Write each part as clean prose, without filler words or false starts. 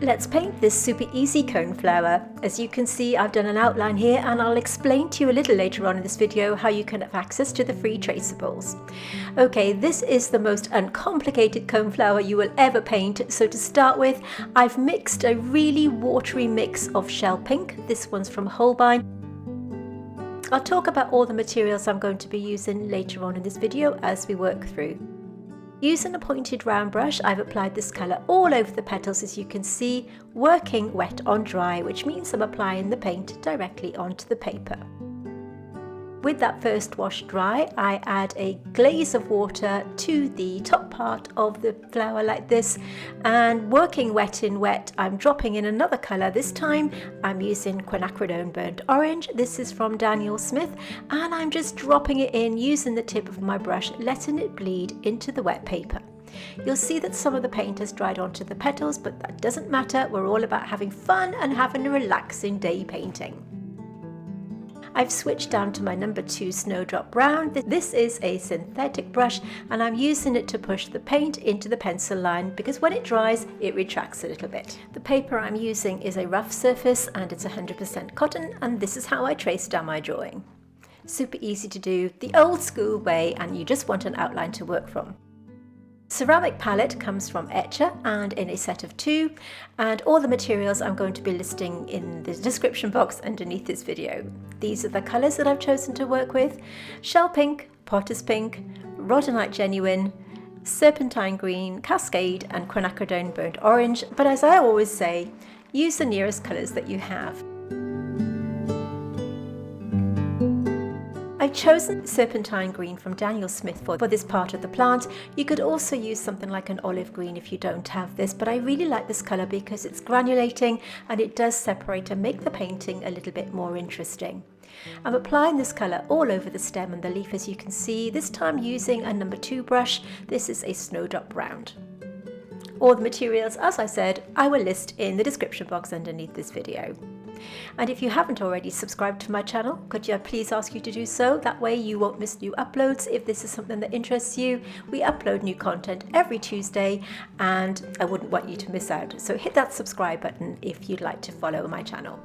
Let's paint this super easy coneflower. As you can see, I've done an outline here and I'll explain to you a little later on in this video how you can have access to the free traceables. Okay, this is the most uncomplicated coneflower you will ever paint. So to start with, I've mixed a really watery mix of shell pink. This one's from Holbein. I'll talk about all the materials I'm going to be using later on in this video as we work through. Using a pointed round brush, I've applied this colour all over the petals, as you can see, working wet on dry, which means I'm applying the paint directly onto the paper. With that first wash dry, I add a glaze of water to the top part of the flower like this, and working wet in wet, I'm dropping in another colour. This time I'm using quinacridone burnt orange. This is from Daniel Smith, and I'm just dropping it in using the tip of my brush, letting it bleed into the wet paper. You'll see that some of the paint has dried onto the petals, but that doesn't matter. We're all about having fun and having a relaxing day painting. I've switched down to my number 2 Snowdrop Brown. This is a synthetic brush and I'm using it to push the paint into the pencil line because when it dries it retracts a little bit. The paper I'm using is a rough surface and it's 100% cotton, and this is how I trace down my drawing. Super easy to do, the old school way, and you just want an outline to work from. Ceramic palette comes from Etcher and in a set of 2, and all the materials I'm going to be listing in the description box underneath this video. These are the colours that I've chosen to work with: Shell Pink, Potter's Pink, Rhodonite Genuine, Serpentine Green, Cascade and Quinacridone Burnt Orange, but as I always say, use the nearest colours that you have. I've chosen Serpentine Green from Daniel Smith for this part of the plant. You could also use something like an olive green if you don't have this, but I really like this colour because it's granulating and it does separate and make the painting a little bit more interesting. I'm applying this colour all over the stem and the leaf, as you can see, this time using a number 2 brush. This is a Snowdrop Round. All the materials, as I said, I will list in the description box underneath this video. And if you haven't already subscribed to my channel, could I please ask you to do so? That way you won't miss new uploads if this is something that interests you. We upload new content every Tuesday and I wouldn't want you to miss out. So hit that subscribe button if you'd like to follow my channel.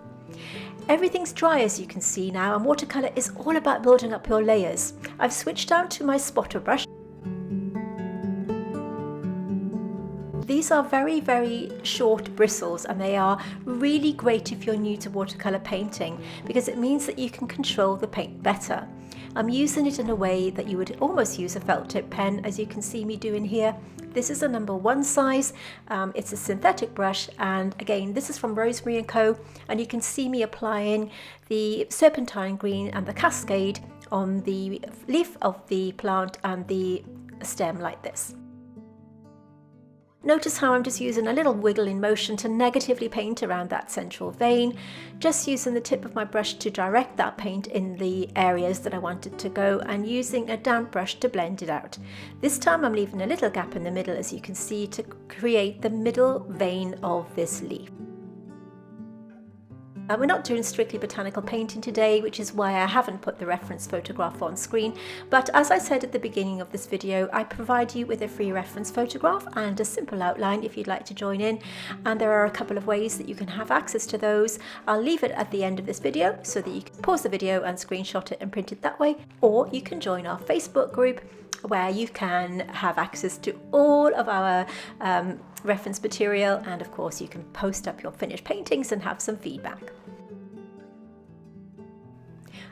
Everything's dry, as you can see now, and watercolour is all about building up your layers. I've switched down to my spotter brush. These are very, very short bristles and they are really great if you're new to watercolour painting because it means that you can control the paint better. I'm using it in a way that you would almost use a felt tip pen, as you can see me doing here. This is a number 1 size, it's a synthetic brush, and again this is from Rosemary & Co, and you can see me applying the Serpentine Green and the Cascade on the leaf of the plant and the stem like this. Notice how I'm just using a little wiggling motion to negatively paint around that central vein, just using the tip of my brush to direct that paint in the areas that I want it to go, and using a damp brush to blend it out. This time I'm leaving a little gap in the middle, as you can see, to create the middle vein of this leaf. We're not doing strictly botanical painting today, which is why I haven't put the reference photograph on screen, but as I said at the beginning of this video, I provide you with a free reference photograph and a simple outline if you'd like to join in, and there are a couple of ways that you can have access to those. I'll leave it at the end of this video so that you can pause the video and screenshot it and print it that way, or you can join our Facebook group where you can have access to all of our reference material, and of course you can post up your finished paintings and have some feedback.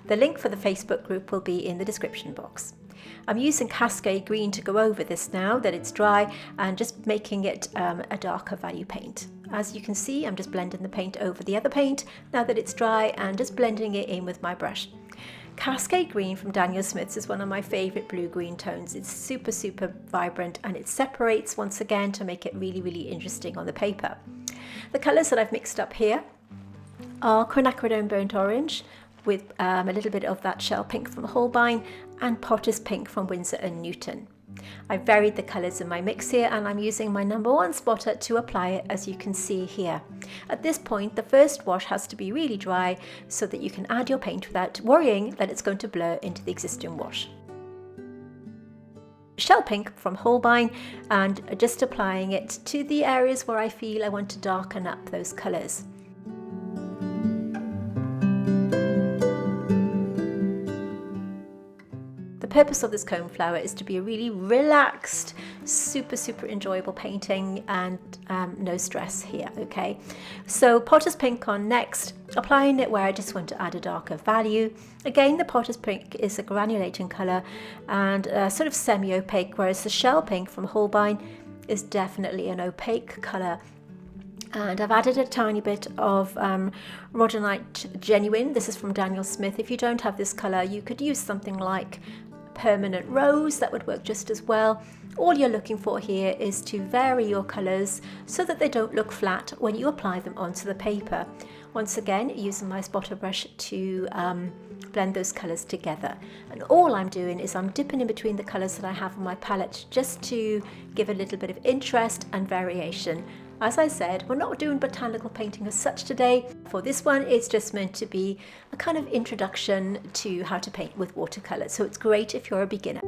The link for the Facebook group will be in the description box. I'm using Cascade Green to go over this now that it's dry, and just making it a darker value paint. As you can see, I'm just blending the paint over the other paint now that it's dry and just blending it in with my brush. Cascade Green from Daniel Smith's is one of my favourite blue-green tones. It's super, super vibrant and it separates once again to make it really, really interesting on the paper. The colours that I've mixed up here are Quinacridone Burnt Orange with a little bit of that Shell Pink from Holbein and Potter's Pink from Winsor & Newton. I've varied the colours in my mix here and I'm using my number 1 spotter to apply it, as you can see here. At this point, the first wash has to be really dry so that you can add your paint without worrying that it's going to blur into the existing wash. shell pink from Holbein and just applying it to the areas where I feel I want to darken up those colours. The purpose of this coneflower is to be a really relaxed, super enjoyable painting, and no stress here, okay? So Potter's Pink on next, applying it where I just want to add a darker value. Again, the Potter's Pink is a granulating colour and sort of semi-opaque, whereas the shell pink from Holbein is definitely an opaque colour. And I've added a tiny bit of Rhodonite Genuine. This is from Daniel Smith. If you don't have this colour, you could use something like Permanent Rose. That would work just as well. All you're looking for here is to vary your colours so that they don't look flat when you apply them onto the paper. Once again, using my spotter brush to blend those colours together. And all I'm doing is I'm dipping in between the colours that I have on my palette just to give a little bit of interest and variation. As I said, we're not doing botanical painting as such today. For this one, it's just meant to be a kind of introduction to how to paint with watercolour. So it's great if you're a beginner.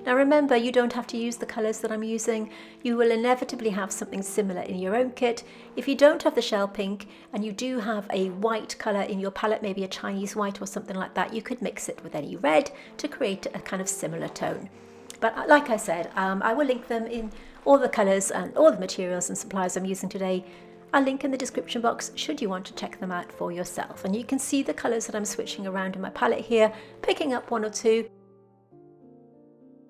Now remember, you don't have to use the colours that I'm using. You will inevitably have something similar in your own kit. If you don't have the shell pink and you do have a white colour in your palette, maybe a Chinese white or something like that, you could mix it with any red to create a kind of similar tone. But like I said, I will link them in all the colours and all the materials and supplies I'm using today. I'll link in the description box should you want to check them out for yourself. And you can see the colours that I'm switching around in my palette here, picking up one or two,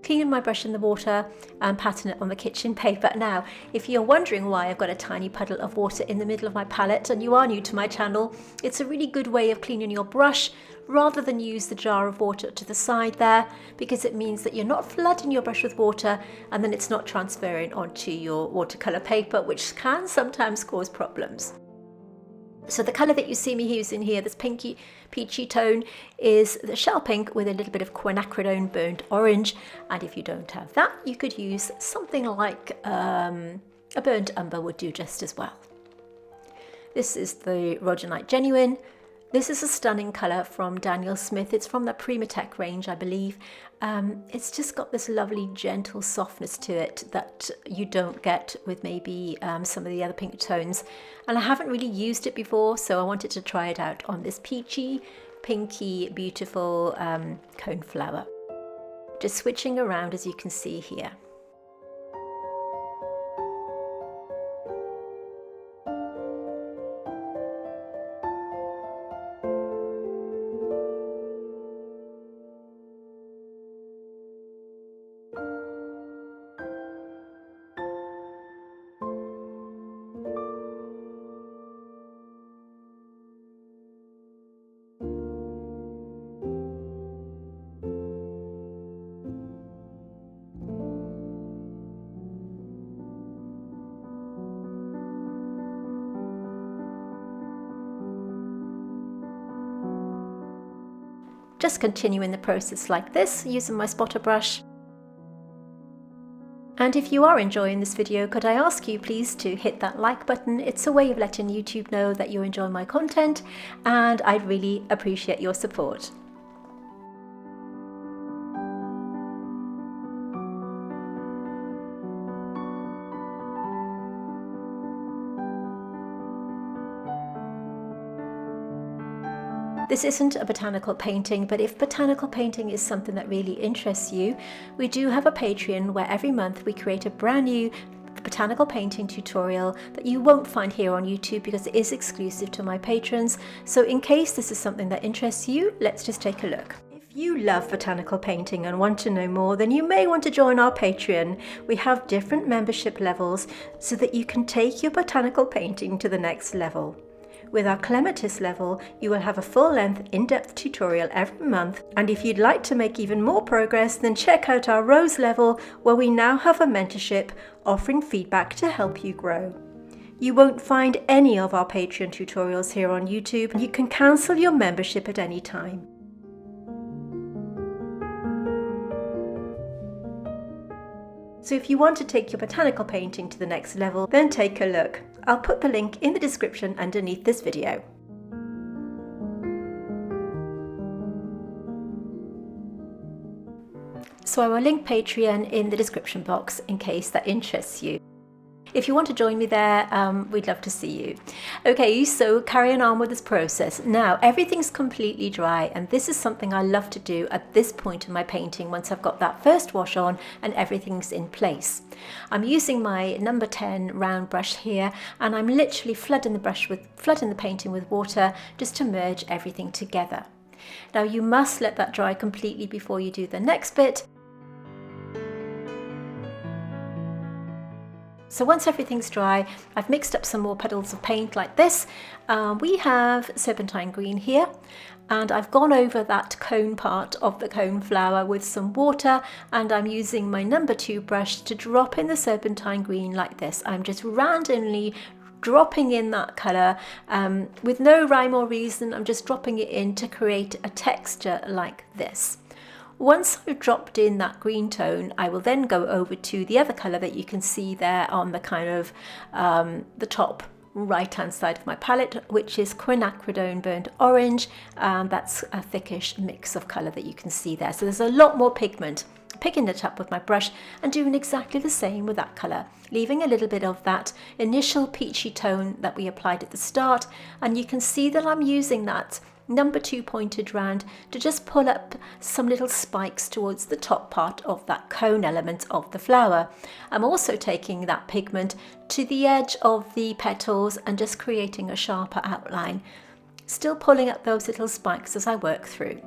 cleaning my brush in the water and patting it on the kitchen paper. Now, if you're wondering why I've got a tiny puddle of water in the middle of my palette and you are new to my channel, it's a really good way of cleaning your brush rather than use the jar of water to the side there, because it means that you're not flooding your brush with water and then it's not transferring onto your watercolour paper, which can sometimes cause problems. So the colour that you see me using here, this pinky peachy tone, is the shell pink with a little bit of quinacridone burnt orange. And if you don't have that, you could use something like a burnt umber would do just as well. This is the Rhodonite Genuine. This is a stunning colour from Daniel Smith. It's from the Primatech range, I believe. It's just got this lovely gentle softness to it that you don't get with maybe some of the other pink tones. And I haven't really used it before, so I wanted to try it out on this peachy, pinky, beautiful coneflower. Just switching around as you can see here. Just continuing the process like this, using my spotter brush. And if you are enjoying this video, could I ask you please to hit that like button? It's a way of letting YouTube know that you enjoy my content, and I'd really appreciate your support. This isn't a botanical painting, but if botanical painting is something that really interests you, we do have a Patreon where every month we create a brand new botanical painting tutorial that you won't find here on YouTube because it is exclusive to my patrons. So in case this is something that interests you, let's just take a look. If you love botanical painting and want to know more, then you may want to join our Patreon. We have different membership levels so that you can take your botanical painting to the next level. With our Clematis level, you will have a full-length, in-depth tutorial every month, and if you'd like to make even more progress, then check out our Rose level, where we now have a mentorship offering feedback to help you grow. You won't find any of our Patreon tutorials here on YouTube, and you can cancel your membership at any time. So if you want to take your botanical painting to the next level, then take a look. I'll put the link in the description underneath this video. So I will link Patreon in the description box in case that interests you. If you want to join me there, we'd love to see you. Okay, so carrying on with this process. Now, everything's completely dry, and this is something I love to do at this point in my painting once I've got that first wash on and everything's in place. I'm using my number 10 round brush here, and I'm literally flooding the painting with water just to merge everything together. Now, you must let that dry completely before you do the next bit. So once everything's dry, I've mixed up some more puddles of paint like this. We have Serpentine green here, and I've gone over that cone part of the coneflower with some water, and I'm using my number 2 brush to drop in the Serpentine green like this. I'm just randomly dropping in that colour with no rhyme or reason. I'm just dropping it in to create a texture like this. Once I've dropped in that green tone, I will then go over to the other colour that you can see there on the kind of the top right hand side of my palette, which is quinacridone burnt orange. That's a thickish mix of colour that you can see there. So there's a lot more pigment. Picking it up with my brush and doing exactly the same with that colour, leaving a little bit of that initial peachy tone that we applied at the start, and you can see that I'm using that number 2 pointed round to just pull up some little spikes towards the top part of that cone element of the flower. I'm also taking that pigment to the edge of the petals and just creating a sharper outline, still pulling up those little spikes as I work through.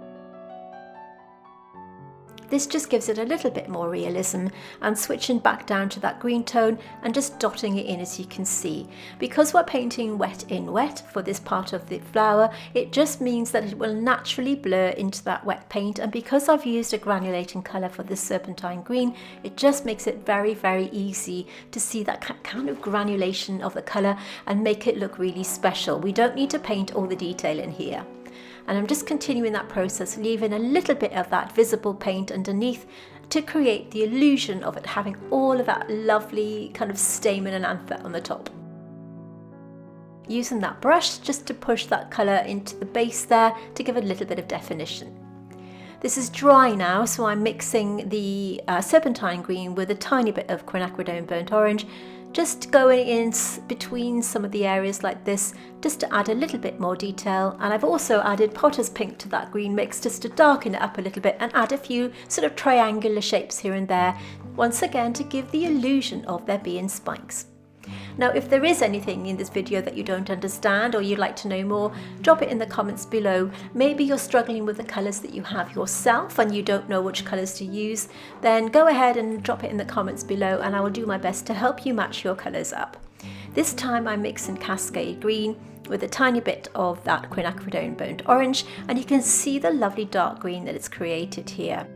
This just gives it a little bit more realism, and switching back down to that green tone and just dotting it in, as you can see. Because we're painting wet in wet for this part of the flower, it just means that it will naturally blur into that wet paint, and because I've used a granulating colour for this Serpentine green, it just makes it very, very easy to see that kind of granulation of the colour and make it look really special. We don't need to paint all the detail in here. And I'm just continuing that process, leaving a little bit of that visible paint underneath to create the illusion of it having all of that lovely kind of stamen and anther on the top. Using that brush just to push that colour into the base there to give a little bit of definition. This is dry now, so I'm mixing the Serpentine green with a tiny bit of quinacridone burnt orange, just going in between some of the areas like this, just to add a little bit more detail. And I've also added potter's pink to that green mix just to darken it up a little bit and add a few sort of triangular shapes here and there, once again to give the illusion of there being spikes. Now, if there is anything in this video that you don't understand or you'd like to know more, drop it in the comments below. Maybe you're struggling with the colours that you have yourself and you don't know which colours to use, then go ahead and drop it in the comments below and I will do my best to help you match your colours up. This time I'm mixing Cascade Green with a tiny bit of that quinacridone burnt orange, and you can see the lovely dark green that it's created here.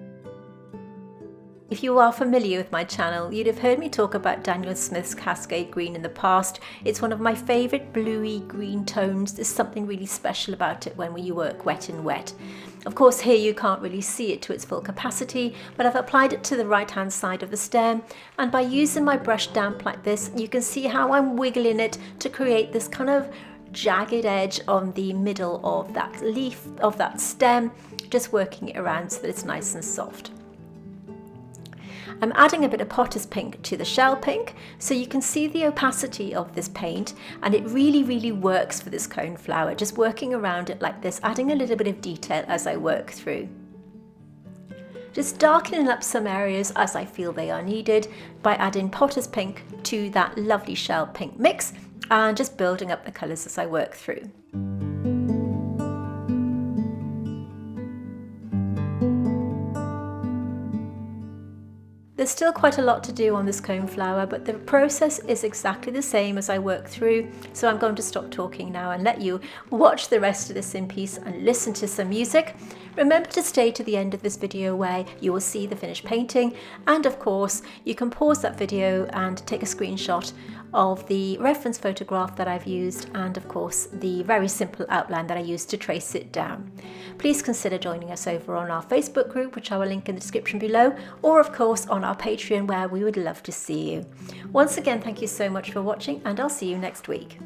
If you are familiar with my channel, you'd have heard me talk about Daniel Smith's Cascade Green in the past. It's one of my favourite bluey green tones. There's something really special about it when you work wet in wet. Of course, here you can't really see it to its full capacity, but I've applied it to the right hand side of the stem, and by using my brush damp like this, you can see how I'm wiggling it to create this kind of jagged edge on the middle of that leaf, of that stem, just working it around so that it's nice and soft. I'm adding a bit of potter's pink to the shell pink, so you can see the opacity of this paint, and it really works for this coneflower, just working around it like this, adding a little bit of detail as I work through. Just darkening up some areas as I feel they are needed by adding potter's pink to that lovely shell pink mix, and just building up the colours as I work through. There's still quite a lot to do on this coneflower, but the process is exactly the same as I work through, so I'm going to stop talking now and let you watch the rest of this in peace and listen to some music. Remember to stay to the end of this video where you will see the finished painting, and of course you can pause that video and take a screenshot of the reference photograph that I've used, and of course the very simple outline that I used to trace it down. Please consider joining us over on our Facebook group, which I will link in the description below, or of course on our Patreon, where we would love to see you. Once again, thank you so much for watching, and I'll see you next week.